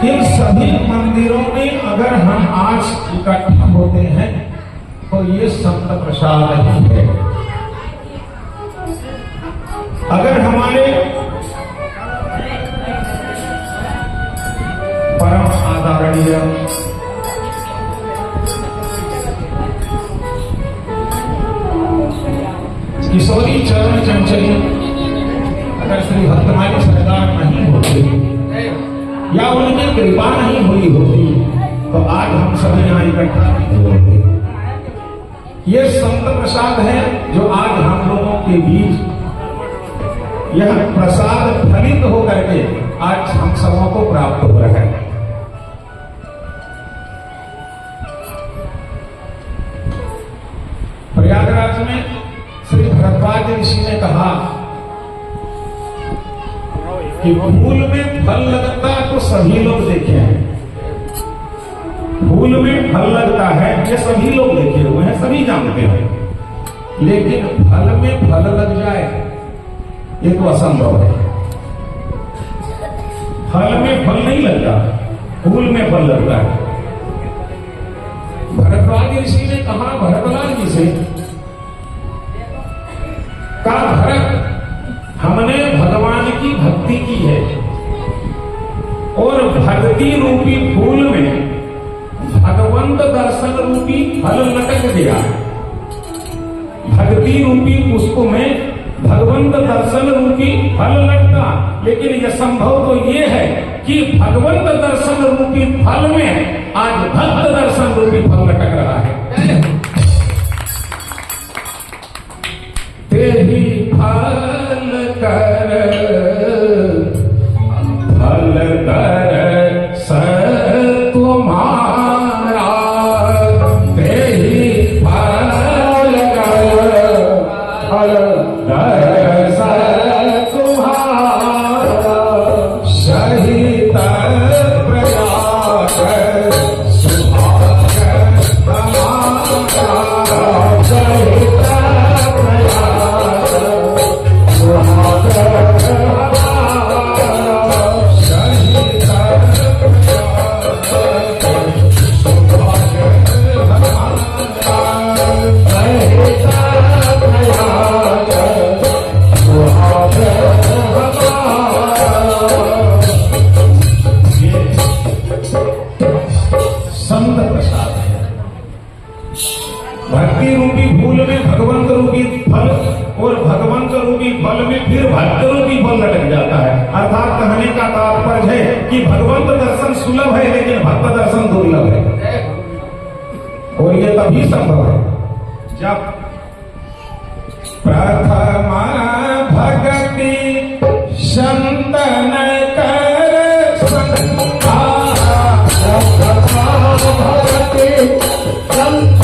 इन सभी मंदिरों में अगर हम आज इकट्ठा होते हैं तो ये संत प्रसाद ही है। अगर हमारे परम आदरणीय किशोरी चरण चंचली अगर श्री भक्तमाली सरकार नहीं होती या उनकी कृपा नहीं हुई होती तो आज हम सभी यहाँ इकट्ठा नहीं होते। ये संत प्रसाद है जो आज हम लोगों के बीच यह प्रसाद फलित होकर के आज हम सबों को प्राप्त हो रहा है। प्रयागराज में श्री भरद्वाज ऋषि ने कहा कि फूल में फल लगता तो सभी लोग देखे हैं। फूल में फल लगता है ये सभी लोग देखे हुए हैं, सभी जानते हैं, लेकिन फल में फल लग जाए ये तो असंभव है। फल में फल नहीं लगता, फूल में फल लगता है। भरद्वाज ऋषि ने कहा भरद्वाज जी से, का भरत हमने भगवान की भक्ति की है और भक्ति रूपी फूल में भगवंत दर्शन रूपी फल लटक गया। भक्ति रूपी पुष्प में भगवंत दर्शन रूपी फल लटका, लेकिन यह संभव तो ये है कि भगवंत दर्शन रूपी फल में आज भक्त दर्शन रूपी फल लटक रहा है। तेरी फल कर स तुम्हारा, तेरी फल कर स तुम्हारा, सहित प्रयाग सुभाग हमारा, सहित प्रयाग सुभाग भक्ति रूपी फूल में भगवंत रूपी फल और भगवंत रूपी फल में फिर भक्त रूपी फल लटक जाता है। अर्थात कहने का तात्पर्य है कि भगवंत दर्शन सुलभ है लेकिन भक्त दर्शन दुर्लभ है। और ये तभी संभव है जब प्रथमा भक्ति संतन कर संता, भक्ति संतन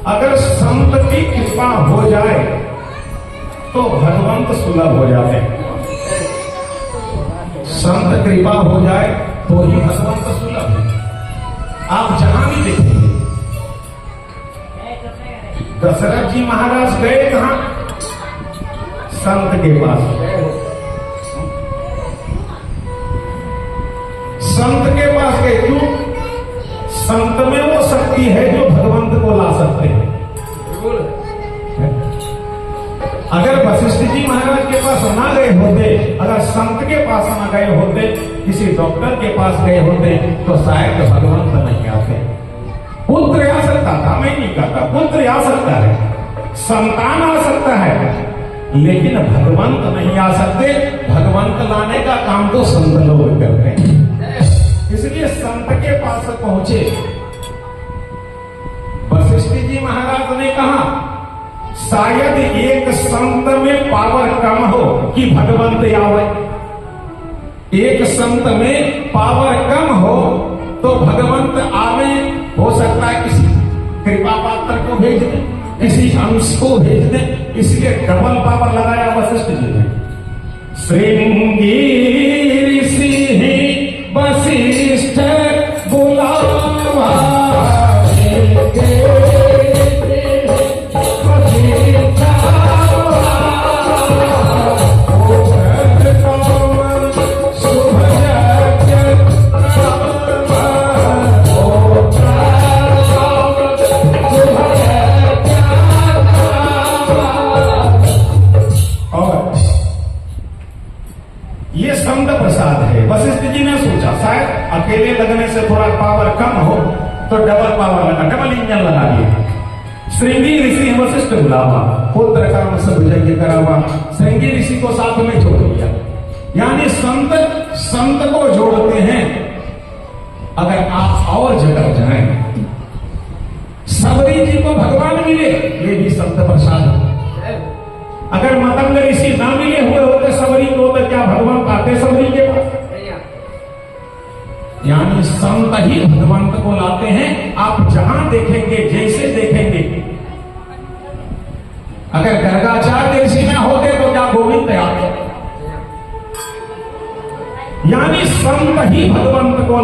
अगर संत की कृपा हो जाए तो भगवंत सुलभ हो जाते हैं। संत कृपा हो जाए तो ही भगवंत सुलभ है। आप जहां भी देखेंगे, दशरथ जी महाराज गए कहां? संत के पास। संत के पास गए क्यों? संत में वो शक्ति है जो भगवंत को ला सकते हैं। अगर वशिष्ठ जी महाराज के पास ना गए होते, अगर संत के पास ना गए होते, किसी डॉक्टर के पास गए होते तो शायद भगवंत नहीं आते। पुत्र आ सकता था, मैं नहीं कहता, पुत्र आ सकता है, संतान आ सकता है, लेकिन भगवंत नहीं आ सकते। भगवंत लाने का काम तो संत लोग करते हैं। इसलिए संत के पास पहुंचे। वशिष्ठ जी महाराज ने कहा शायद एक संत में पावर कम हो कि भगवंत आवे। एक संत में पावर कम हो तो भगवंत आवे। हो सकता है किसी कृपा पात्र को भेज दे, किसी अंश को भेज दे, इसलिए डबल पावर लगाया वशिष्ठ जी ने। श्रृंगी ऋषि वशिष्ठ बुलावा अकेले लगने से थोड़ा पावर कम हो तो डबल पावर लगा, डबल इंजन लगा दिया। श्रृंगी ऋषि वशिष्ठ बुलावा, पुत्र कर्म सब यज्ञ करावा। श्रृंगी ऋषि को साथ में जोड़ दिया। यानी संत संत को जोड़ते हैं। अगर आप और जगह जाएं, सबरी जी को भगवान मिले, ये भी संत प्रसाद है। अगर मतंग ऋषि ना मिले हुए होते सबरी को, तो क्या भगवान आते सबरी के पास? यानी संत ही भगवंत को लाते हैं। आप जहां देखेंगे, जैसे देखेंगे, अगर गर्गाचार्य ऋषि में होते तो क्या गोविंद आते? यानी संत ही भगवंत को